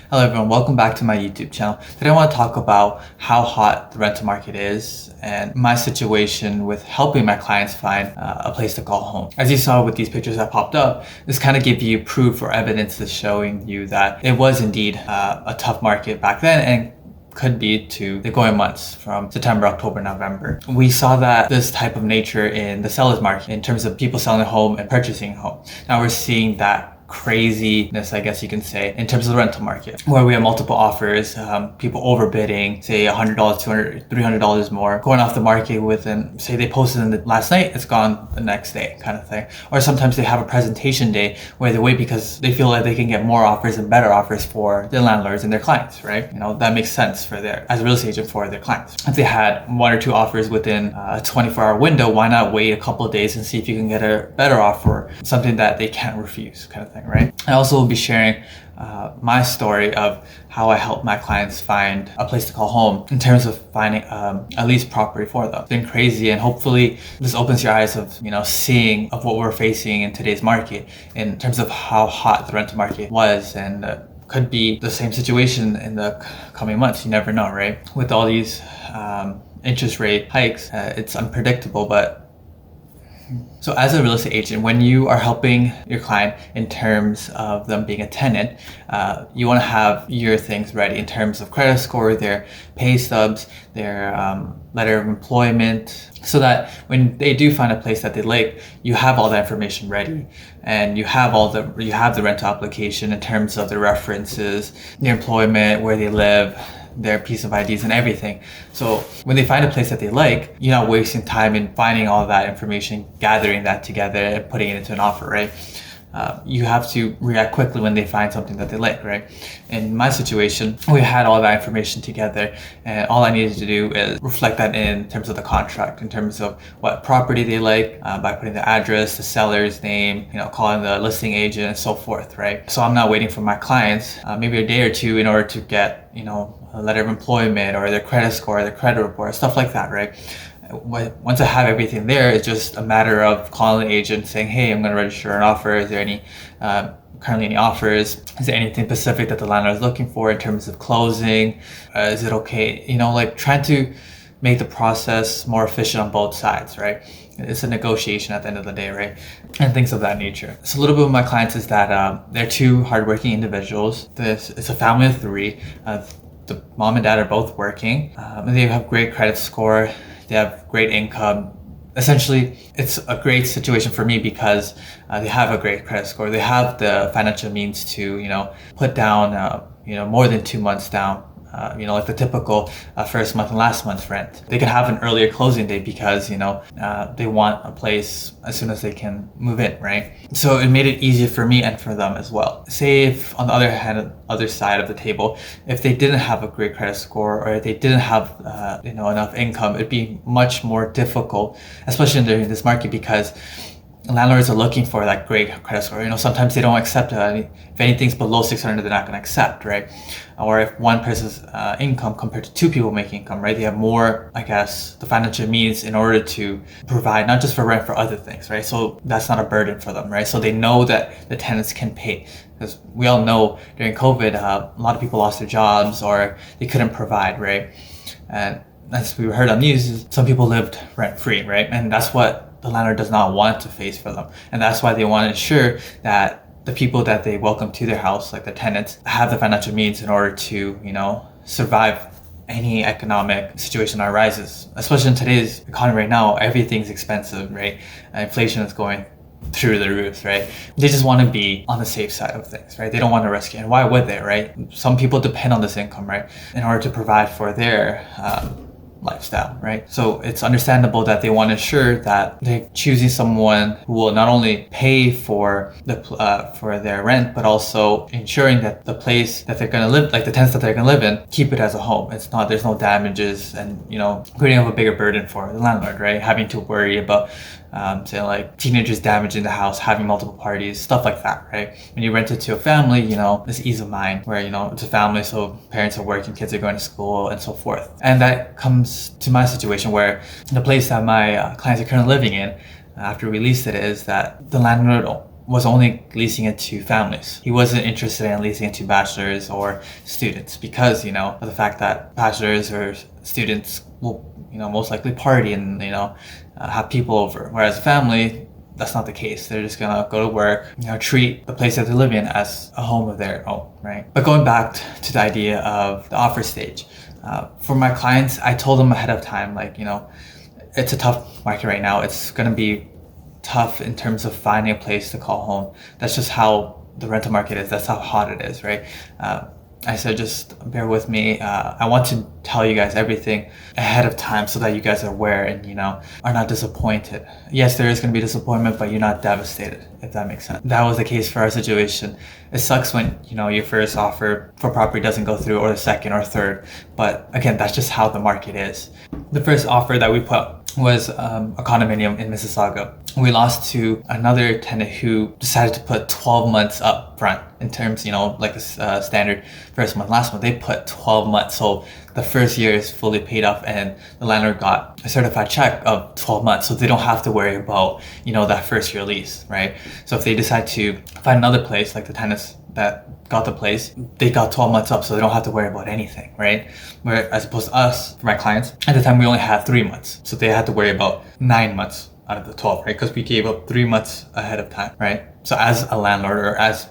Hello everyone, welcome back to my YouTube channel. Today I want to talk about how hot the rental market is and my situation with helping my clients find a place to call home. As you saw with these pictures that popped up, this kind of gives you proof or evidence that's showing you that it was indeed a tough market back then and could be to the going months from September, October, November. We saw that this type of nature in the seller's market in terms of people selling a home and purchasing a home. Now we're seeing that craziness, I guess you can say, in terms of the rental market, where we have multiple offers, people overbidding, say $100, $200, $300 more, going off the market within, say they posted in the last night, it's gone the next day kind of thing. Or sometimes they have a presentation day where they wait because they feel like they can get more offers and better offers for their landlords and their clients, right? You know, that makes sense for as a real estate agent for their clients. If they had one or two offers within a 24-hour window, why not wait a couple of days and see if you can get a better offer, something that they can't refuse kind of thing, right? I also will be sharing my story of how I help my clients find a place to call home in terms of finding a leased property for them. It's been crazy, and hopefully this opens your eyes of, you know, seeing of what we're facing in today's market in terms of how hot the rental market was and could be the same situation in the coming months. You never know, right? With all these interest rate hikes, it's unpredictable, but so as a real estate agent, when you are helping your client in terms of them being a tenant, you want to have your things ready in terms of credit score, their pay stubs, their letter of employment, so that when they do find a place that they like, you have all that information ready, and you have the rental application in terms of the references, their employment, where they live, their piece of IDs and everything. So when they find a place that they like, you're not wasting time in finding all that information, gathering that together and putting it into an offer, right? You have to react quickly when they find something that they like, right? In my situation, we had all that information together, and all I needed to do is reflect that in terms of the contract, in terms of what property they like, by putting the address, the seller's name, you know, calling the listing agent and so forth, right? So I'm not waiting for my clients maybe a day or two in order to get, you know, a letter of employment or their credit score, their credit report, stuff like that, right? Once I have everything there, it's just a matter of calling the agent saying, hey, I'm going to register an offer. Is there any currently any offers? Is there anything specific that the landlord is looking for in terms of closing? Is it okay? You know, like trying to make the process more efficient on both sides, right? It's a negotiation at the end of the day, right? And things of that nature. So a little bit of my clients is that they're two hardworking individuals. It's a family of three. The mom and dad are both working. And they have great credit score. They have great income. Essentially, it's a great situation for me because they have a great credit score. They have the financial means to, you know, put down, more than 2 months down. Like the typical first month and last month's rent. They can have an earlier closing date because, they want a place as soon as they can move in, right? So it made it easier for me and for them as well. Say if on the other hand, other side of the table, if they didn't have a great credit score or if they didn't have, enough income, it'd be much more difficult, especially during this market, because landlords are looking for that great credit score. Sometimes they don't accept it. If anything's below 600, they're not going to accept, right? Or if one person's income compared to two people making income, right? They have more, I guess, the financial means in order to provide not just for rent, for other things, right? So that's not a burden for them, right? So they know that the tenants can pay. Because we all know during COVID, a lot of people lost their jobs or they couldn't provide, right? And as we heard on news, some people lived rent-free, right? And that's what the landlord does not want to face for them. And that's why they want to ensure that the people that they welcome to their house, like the tenants, have the financial means in order to, survive any economic situation that arises. Especially in today's economy right now, everything's expensive, right? Inflation is going through the roof, right? They just want to be on the safe side of things, right? They don't want to risk it. And why would they, right? Some people depend on this income, right? In order to provide for their lifestyle, right? So it's understandable that they want to ensure that they're choosing someone who will not only pay for their rent, but also ensuring that the place that they're going to live, like the tenants that they're going to live in, keep it as a home. There's no damages and, creating up a bigger burden for the landlord, right? Having to worry about say like teenagers damaging the house, having multiple parties, stuff like that, right? When you rent it to a family, there's ease of mind where, it's a family, so parents are working, kids are going to school and so forth. And that comes to my situation where the place that my clients are currently living in, after we leased it, is that the landlord was only leasing it to families. He wasn't interested in leasing it to bachelors or students because, of the fact that bachelors or students will, most likely party and, have people over. Whereas a family, that's not the case. They're just gonna go to work, treat the place that they live in as a home of their own, right? But going back to the idea of the offer stage, for my clients, I told them ahead of time, it's a tough market right now. It's gonna be tough in terms of finding a place to call home. That's just how the rental market is. That's how hot it is, right? I said, just bear with me. I want to tell you guys everything ahead of time so that you guys are aware and, are not disappointed. Yes, there is going to be disappointment, but you're not devastated, if that makes sense. That was the case for our situation. It sucks when, your first offer for property doesn't go through, or the second or third. But again, that's just how the market is. The first offer that we put was a condominium in Mississauga. We lost to another tenant who decided to put 12 months up front in terms, like a standard first month, last month. They put 12 months. So the first year is fully paid off and the landlord got a certified check of 12 months. So they don't have to worry about, that first year lease, right? So if they decide to find another place, like the tenants that got the place, they got 12 months up, so they don't have to worry about anything, right? Where as opposed to us, for my clients, at the time we only had 3 months. So they had to worry about 9 months out of the 12, right? Because we gave up 3 months ahead of time, right? So as a landlord or as,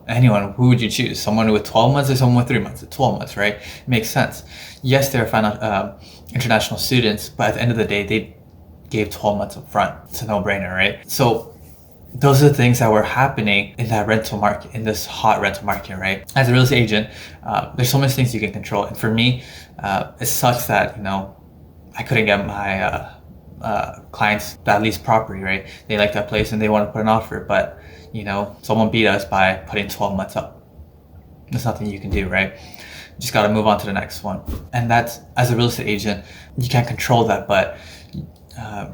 anyone, who would you choose? Someone with 12 months or someone with 3 months? 12 months, right? It makes sense. Yes, they're international students, but at the end of the day, they gave 12 months up front. It's a no-brainer, right? So those are the things that were happening in that rental market, in this hot rental market, right? As a real estate agent, there's so many things you can control. And for me, it sucks that, I couldn't get my clients that lease property, right? They like that place and they want to put an offer, but, someone beat us by putting 12 months up. There's nothing you can do, right? You just got to move on to the next one. And that's, as a real estate agent, you can't control that, but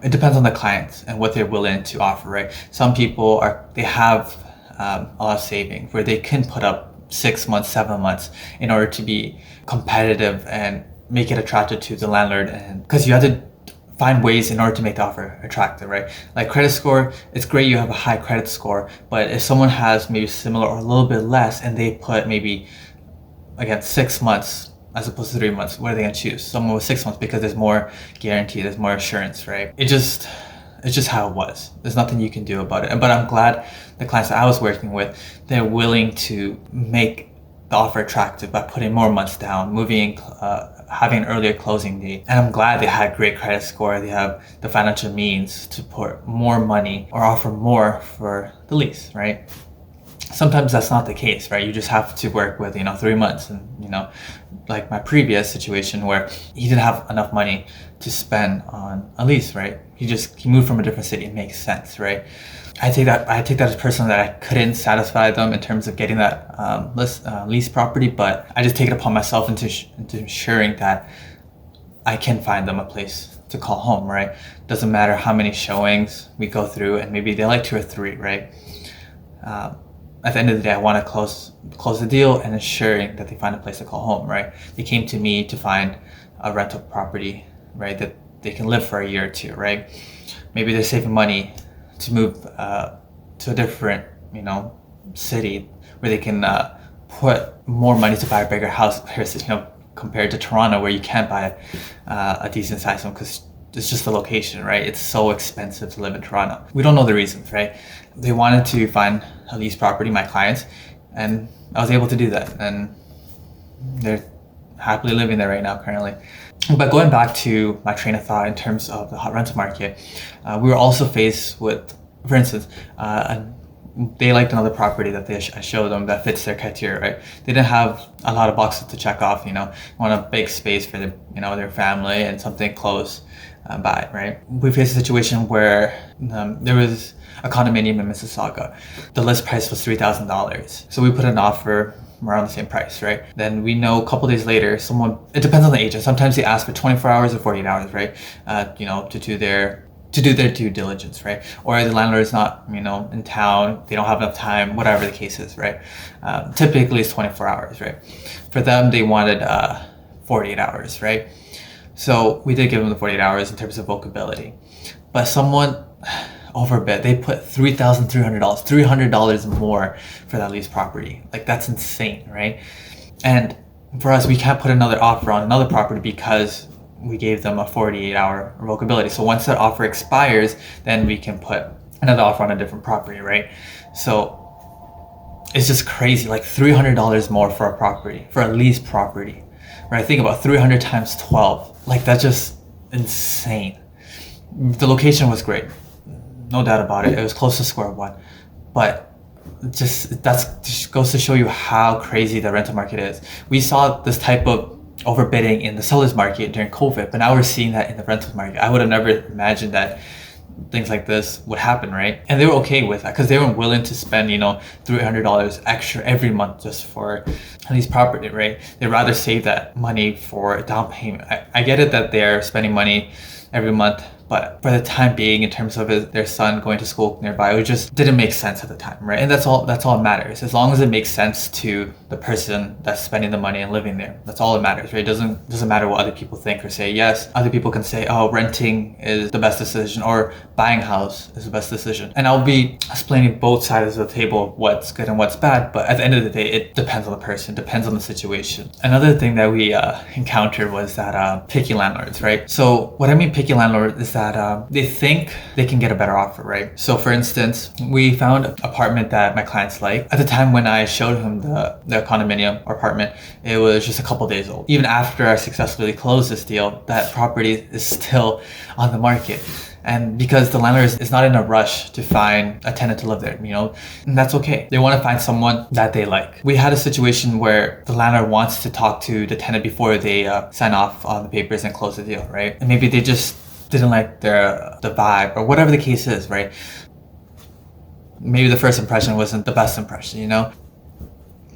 it depends on the clients and what they're willing to offer, right? Some people they have a lot of saving where they can put up 6 months, 7 months in order to be competitive and make it attractive to the landlord. And because you have to find ways in order to make the offer attractive, right? Like credit score, it's great you have a high credit score, but if someone has maybe similar or a little bit less and they put maybe, again, 6 months as opposed to 3 months, what are they gonna choose? Someone with 6 months because there's more guarantee, there's more assurance, right? It's just how it was. There's nothing you can do about it. But I'm glad the clients that I was working with, they're willing to make the offer attractive by putting more months down, having an earlier closing date. And I'm glad they had great credit score. They have the financial means to put more money or offer more for the lease, right? Sometimes that's not the case, right? You just have to work with, 3 months. And, like my previous situation where he didn't have enough money to spend on a lease, right? He moved from a different city. It makes sense, right? I take that as personally that I couldn't satisfy them in terms of getting that lease property, but I just take it upon myself into ensuring that I can find them a place to call home, right? Doesn't matter how many showings we go through, and maybe they like 2 or 3, right? At the end of the day, I want to close the deal and ensuring that they find a place to call home, right? They came to me to find a rental property, right, that they can live for a year or 2, right? Maybe they're saving money to move to a different, city where they can put more money to buy a bigger house compared to Toronto, where you can't buy a decent sized one because it's just the location, right? It's so expensive to live in Toronto. We don't know the reasons, right? They wanted to find a lease property, my clients, and I was able to do that. And they're happily living there right now currently. But going back to my train of thought in terms of the hot rental market, we were also faced with, for instance, they liked another property that I showed them that fits their criteria, right? They didn't have a lot of boxes to check off, want a big space for their family and something close by, right? We faced a situation where there was a condominium in Mississauga. The list price was $3,000. So we put an offer around the same price, right? Then we know a couple days later, it depends on the agent. Sometimes they ask for 24 hours or 48 hours, right? To do their due diligence, right? Or the landlord is not, in town, they don't have enough time, whatever the case is, right? Typically it's 24 hours, right? For them, they wanted 48 hours, right? So we did give them the 48 hours in terms of bookability. But overbid. They put $3,300, $300 more for that lease property. Like, that's insane, right? And for us, we can't put another offer on another property because we gave them a 48-hour revocability. So once that offer expires, then we can put another offer on a different property, right? So it's just crazy, like $300 more for a property, for a lease property, right? Think about 300 times 12. Like, that's just insane. The location was great, no doubt about it. It was close to square one, but just goes to show you how crazy the rental market is. We saw this type of overbidding in the seller's market during COVID, but now we're seeing that in the rental market. I would have never imagined that things like this would happen, right? And they were okay with that because they weren't willing to spend, $300 extra every month just for a lease property, right? They'd rather save that money for a down payment. I get it that they're spending money every month, but for the time being, in terms of their son going to school nearby, it just didn't make sense at the time, right? And that's all that matters. As long as it makes sense to the person that's spending the money and living there, that's all that matters, right? It doesn't matter what other people think or say. Yes, other people can say, oh, renting is the best decision, or buying a house is the best decision. And I'll be explaining both sides of the table of what's good and what's bad, but at the end of the day, it depends on the person, depends on the situation. Another thing that we encountered was that picky landlords, right? So what I mean picky landlord is that they think they can get a better offer, right? So for instance, we found an apartment that my clients like. At the time when I showed him the condominium or apartment, it was just a couple days old. Even after I successfully closed this deal, that property is still on the market. And because the landlord is not in a rush to find a tenant to live there, and that's okay. They want to find someone that they like. We had a situation where the landlord wants to talk to the tenant before they sign off on the papers and close the deal, right? And maybe they just didn't like the vibe or whatever the case is, right? Maybe the first impression wasn't the best impression,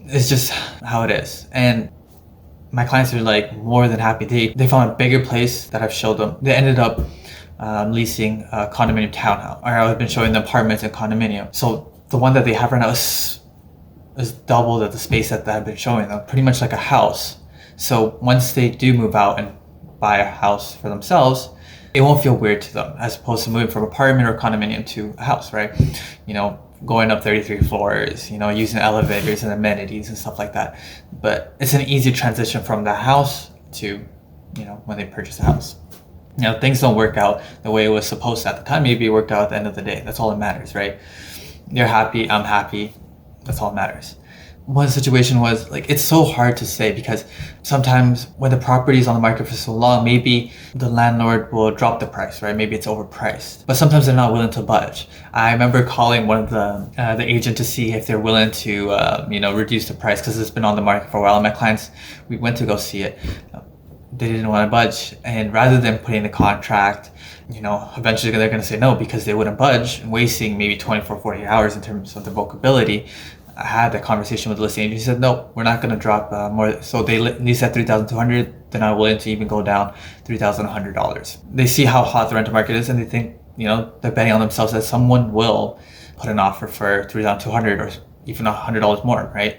It's just how it is. And my clients are like more than happy. They found a bigger place that I've showed them. They ended up leasing a condominium townhouse, or I've been showing them apartments and condominium. So the one that they have right now is double the space that I've been showing them, pretty much like a house. So once they do move out and buy a house for themselves, it won't feel weird to them, as opposed to moving from apartment or condominium to a house, right? Going up 33 floors, using elevators and amenities and stuff like that. But it's an easy transition from the house to, when they purchase a house. Things don't work out the way it was supposed to at the time. Maybe it worked out at the end of the day. That's all that matters, right? You're happy, I'm happy. That's all that matters. One situation was, it's so hard to say, because sometimes when the property is on the market for so long, maybe the landlord will drop the price, right? Maybe it's overpriced, but sometimes they're not willing to budge. I remember calling one of the agent to see if they're willing to, reduce the price, because it's been on the market for a while. And my clients, we went to go see it. They didn't want to budge, and rather than putting the contract, eventually they're going to say no because they wouldn't budge, and wasting maybe 24, 48 hours in terms of the revocability. I had that conversation with the listing agent. He said, no, we're not going to drop more. So they lease at $3,200. They're not willing to even go down $3,100. They see how hot the rental market is, and they think, they're betting on themselves that someone will put an offer for $3,200 or even $100 more, right?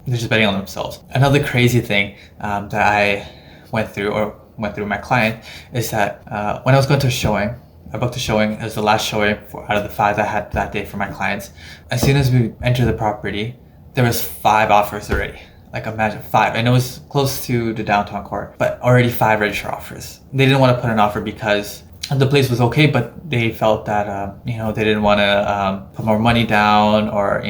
They're just betting on themselves. Another crazy thing that I went through with my client is that when I was going to a showing, I booked a showing. It was the last showing out of the 5 that I had that day for my clients. As soon as we entered the property, there was 5 offers already. Like, imagine 5. And it was close to the downtown core, but already 5 registered offers. They didn't want to put an offer because the place was okay, but they felt that, they didn't want to put more money down, or,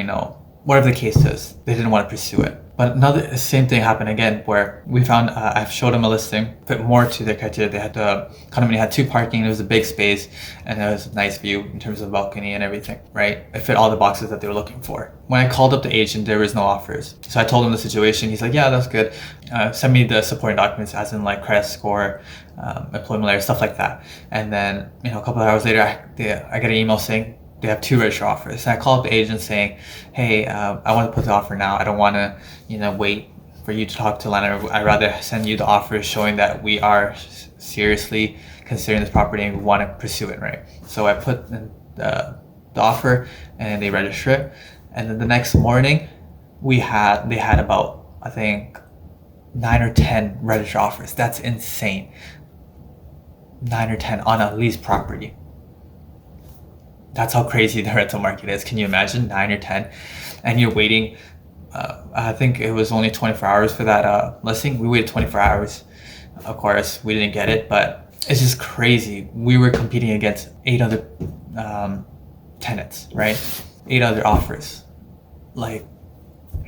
whatever the case is, they didn't want to pursue it. But same thing happened again, where we found, I've showed them a listing, fit more to their criteria. They had condominium had 2 parking, it was a big space, and it was a nice view in terms of balcony and everything, right? It fit all the boxes that they were looking for. When I called up the agent, there was no offers. So I told him the situation. He's like, yeah, that's good. Send me the supporting documents, as in like credit score, employment letter, stuff like that. And then, a couple of hours later, I get an email saying, they have 2 registered offers. And I called up the agent saying, hey, I want to put the offer now. I don't want to, wait for you to talk to landlord. I'd rather send you the offer showing that we are seriously considering this property and we want to pursue it, right? So I put in the offer and they register it. And then the next morning, they had about, I think, 9 or 10 registered offers. That's insane. 9 or 10 on a leased property. That's how crazy the rental market is. Can you imagine 9 or 10 and you're waiting? I think it was only 24 hours for that listing. We waited 24 hours. Of course, we didn't get it, but it's just crazy. We were competing against 8 other tenants, right? 8 other offers. Like,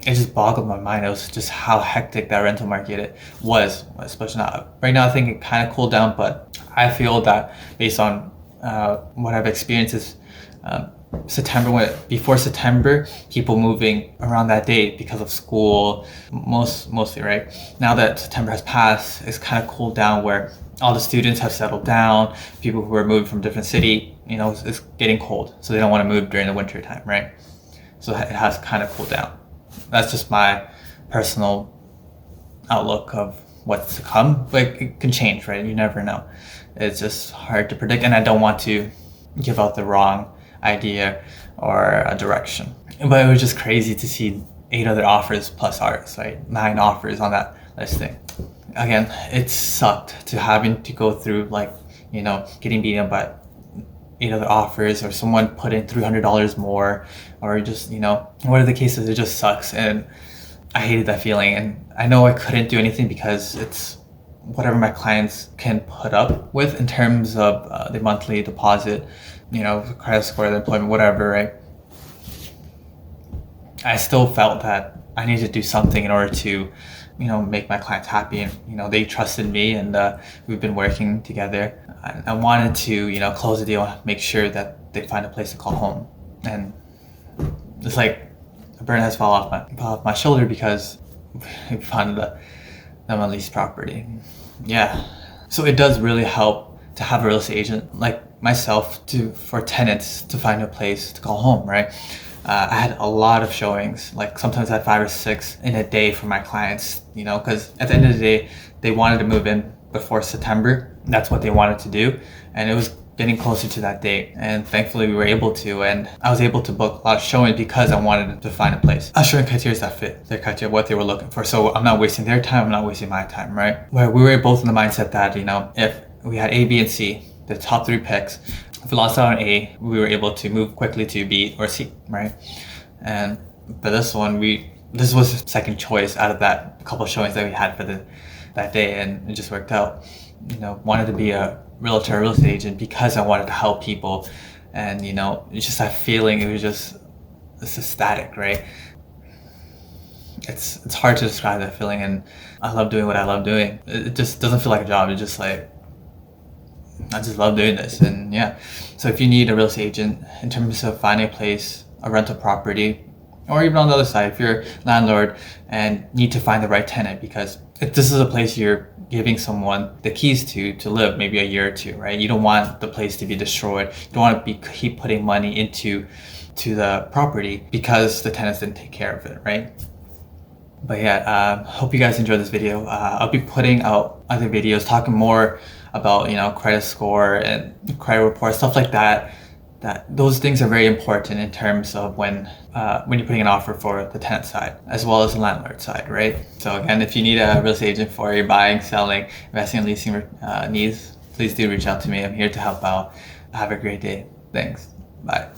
it just boggled my mind. It was just how hectic that rental market was, especially now. Right now, I think it kind of cooled down, but I feel that based on what I've experienced is September, before September, people moving around that date because of school, mostly, right? Now that September has passed, it's kind of cooled down where all the students have settled down. People who are moving from different city, it's getting cold, so they don't want to move during the winter time, right? So it has kind of cooled down. That's just my personal outlook of what's to come, but it can change, right? You never know. It's just hard to predict, and I don't want to give out the wrong idea or a direction. But it was just crazy to see 8 other offers plus ours, right? 9 offers on that listing. Again, it sucked to having to go through getting beaten by 8 other offers, or someone put in $300 more, or just whatever the case is. It just sucks, and I hated that feeling. And I know I couldn't do anything because it's whatever my clients can put up with in terms of the monthly deposit, credit score, the employment, whatever, right? I still felt that I needed to do something in order to make my clients happy, and they trusted me, and we've been working together. I wanted to close the deal and make sure that they find a place to call home. And it's like a burden has fallen off my shoulder because we found them a leased property. Yeah, so it does really help to have a real estate agent like myself for tenants to find a place to call home, right? I had a lot of showings, like sometimes I had 5 or 6 in a day for my clients, because at the end of the day, they wanted to move in before September. That's what they wanted to do. And it was getting closer to that date. And thankfully we were able to, and I was able to book a lot of showings because I wanted to find a place. I was showing criteria that fit their criteria, what they were looking for. So I'm not wasting their time, I'm not wasting my time, right? Where we were both in the mindset that, if we had A, B, and C, the top 3 picks, if we lost out on A, we were able to move quickly to B or C, right? And for this one, this was the second choice out of that couple of showings that we had for that day, and it just worked out. Wanted to be a realtor, real estate agent because I wanted to help people, and it's just that feeling. It was just ecstatic, right? It's hard to describe that feeling, and I love doing what I love doing. It just doesn't feel like a job. It's just like, I just love doing this. And yeah, so if you need a real estate agent in terms of finding a place, a rental property, or even on the other side, if you're a landlord and need to find the right tenant, because if this is a place you're giving someone the keys to live maybe a year or 2, right? You don't want the place to be destroyed. You don't want to keep putting money into the property because the tenants didn't take care of it, right? But yeah, hope you guys enjoyed this video. I'll be putting out other videos talking more about credit score and credit report, stuff like that. Those things are very important in terms of when you're putting an offer for the tenant side as well as the landlord side, right? So again, if you need a real estate agent for your buying, selling, investing, and leasing needs, please do reach out to me. I'm here to help out. Have a great day. Thanks. Bye.